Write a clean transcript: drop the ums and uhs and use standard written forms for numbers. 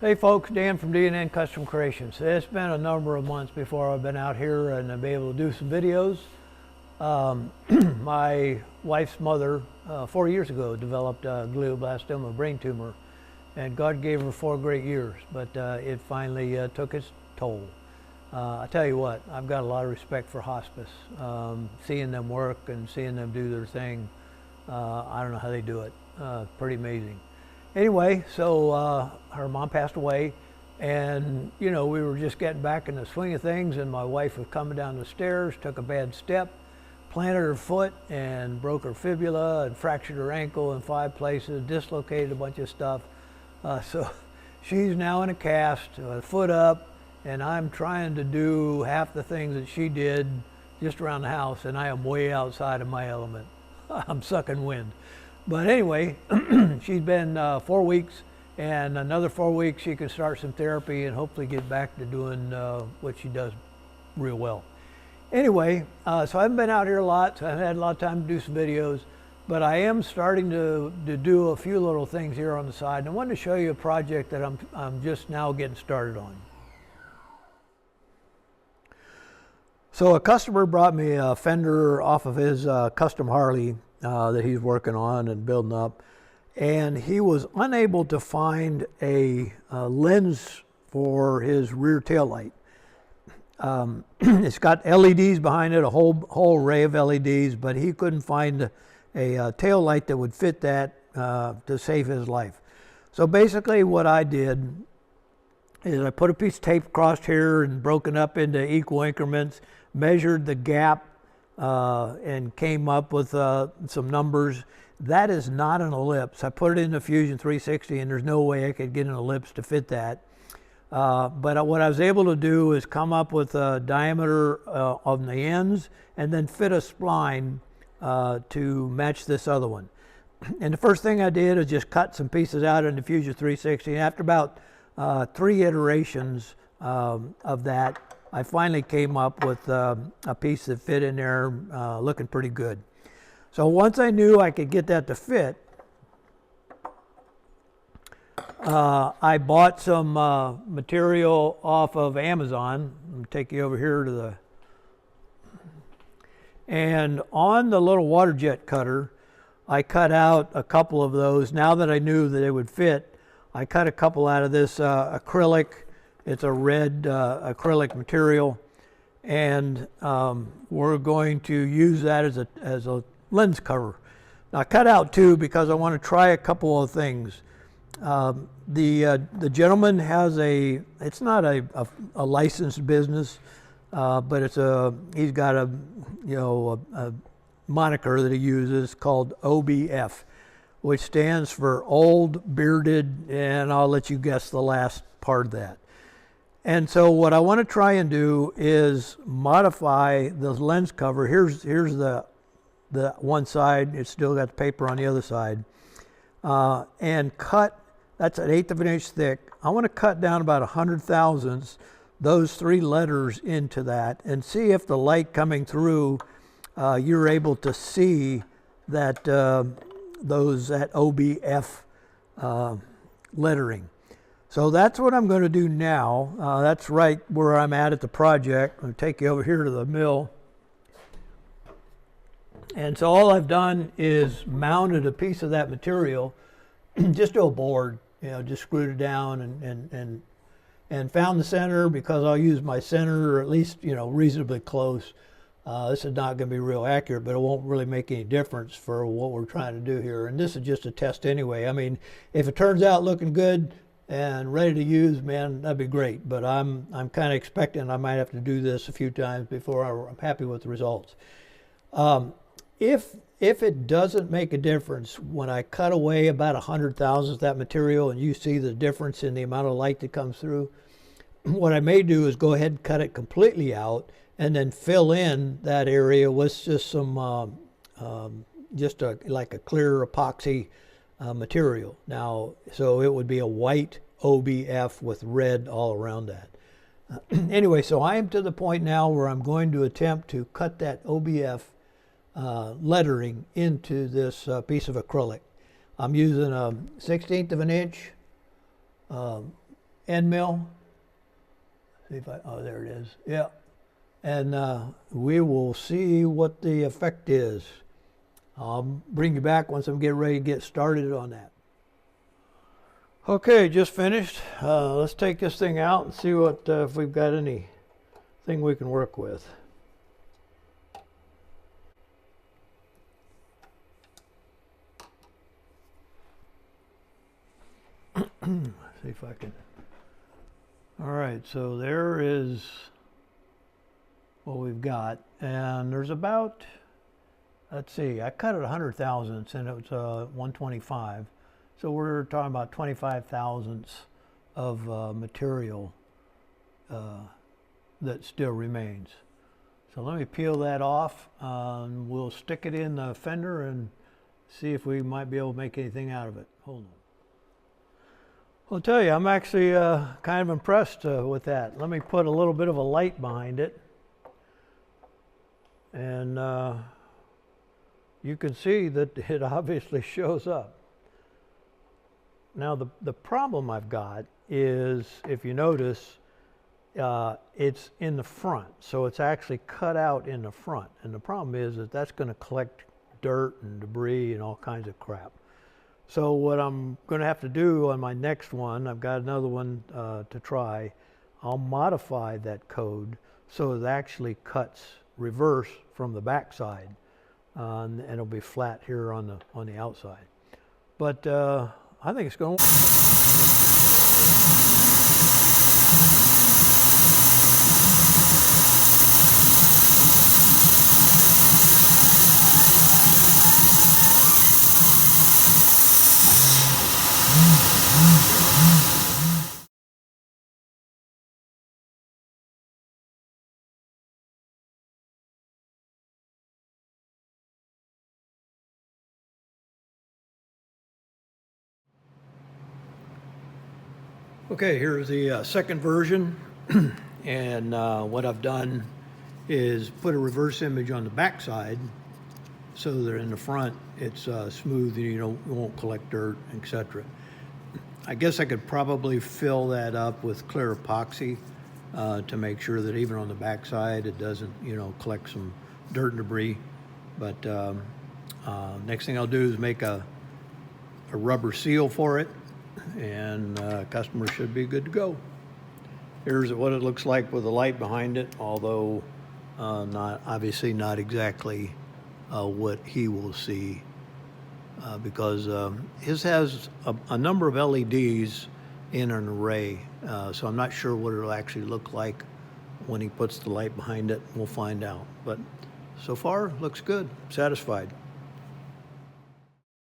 Hey folks, Dan from D&N Custom Creations. It's been a number of months before I've been out here and I've been able to do some videos. My wife's mother 4 years ago developed a glioblastoma brain tumor, and God gave her 4 great years, but it finally took its toll. I tell you what, I've got a lot of respect for hospice. Seeing them work and seeing them do their thing, I don't know how they do it. Pretty amazing. Anyway, so her mom passed away, and you know, we were just getting back in the swing of things, and my wife was coming down the stairs, took a bad step, planted her foot and broke her fibula and fractured her ankle in 5 places, dislocated a bunch of stuff. So she's now in a cast, foot up, and I'm trying to do half the things that she did just around the house, and I am way outside of my element. I'm sucking wind. But anyway, she's been 4 weeks, and another 4 weeks she can start some therapy and hopefully get back to doing what she does real well. Anyway, so I haven't been out here a lot, so I haven't had a lot of time to do some videos, but I am starting to do a few little things here on the side, and I wanted to show you a project that I'm just now getting started on. So a customer brought me a fender off of his custom Harley that he's working on and building up, and he was unable to find a lens for his rear tail light. It's got LEDs behind it, a whole array of LEDs, but he couldn't find a tail light that would fit that to save his life. So basically what I did is I put a piece of tape across here and broken up into equal increments, measured the gap, and came up with some numbers. That is not an ellipse. I put it in the Fusion 360, and there's no way I could get an ellipse to fit that. But what I was able to do is come up with a diameter on the ends and then fit a spline to match this other one. And the first thing I did is just cut some pieces out in the Fusion 360. And after about 3 iterations of that, I finally came up with a piece that fit in there looking pretty good. So once I knew I could get that to fit, I bought some material off of Amazon. Let me take you over here to the... And on the little water jet cutter, I cut out a couple of those. Now that I knew that they would fit, I cut a couple out of this acrylic. It's a red acrylic material, and we're going to use that as a lens cover. Now I cut out 2 because I want to try a couple of things. The gentleman has it's not a licensed business, but he's got a moniker that he uses called OBF, which stands for Old Bearded, and I'll let you guess the last part of that. And so what I want to try and do is modify the lens cover. Here's the one side. It's still got the paper on the other side. And cut, that's an 1/8 of an inch thick. I want to cut down about 100 thousandths those 3 letters into that and see if the light coming through, you're able to see that that OBF lettering. So that's what I'm going to do now. That's right where I'm at the project. I'm going to take you over here to the mill. And so all I've done is mounted a piece of that material just to a board, just screwed it down and found the center, because I'll use my center, or at least, reasonably close. This is not going to be real accurate, but it won't really make any difference for what we're trying to do here. And this is just a test anyway. I mean, if it turns out looking good and ready to use, man, that'd be great. But I'm kind of expecting I might have to do this a few times before I'm happy with the results. If it doesn't make a difference, when I cut away about 100 thousandths of that material and you see the difference in the amount of light that comes through, what I may do is go ahead and cut it completely out and then fill in that area with just some like a clear epoxy material. Now, so it would be a white OBF with red all around that. Anyway, so I am to the point now where I'm going to attempt to cut that OBF lettering into this piece of acrylic. I'm using a 1/16 of an inch end mill. See if oh, there it is. Yeah. And we will see what the effect is. I'll bring you back once I'm getting ready to get started on that. Okay, just finished. Let's take this thing out and see what if we've got anything we can work with. See if I can. All right, so there is what we've got, and there's about, let's see, I cut it 100 thousandths and it was 125, so we're talking about 25 thousandths of material that still remains. So let me peel that off, and we'll stick it in the fender and see if we might be able to make anything out of it. Hold on. I'll tell you, I'm actually kind of impressed with that. Let me put a little bit of a light behind it. And you can see that it obviously shows up. Now the problem I've got is, if you notice, it's in the front. So it's actually cut out in the front. And the problem is that that's going to collect dirt and debris and all kinds of crap. So what I'm going to have to do on my next one, I've got another one to try, I'll modify that code so it actually cuts reverse from the back side, and it'll be flat here on the outside. But I think it's going to. Okay, here's the second version, and what I've done is put a reverse image on the back side so that in the front it's smooth and you won't collect dirt, etc. I guess I could probably fill that up with clear epoxy to make sure that even on the back side it doesn't collect some dirt and debris. But next thing I'll do is make a rubber seal for it, and customer should be good to go. Here's what it looks like with the light behind it, although obviously not exactly what he will see, because his has a number of LEDs in an array, so I'm not sure what it'll actually look like when he puts the light behind it. We'll find out, but so far looks good. Satisfied.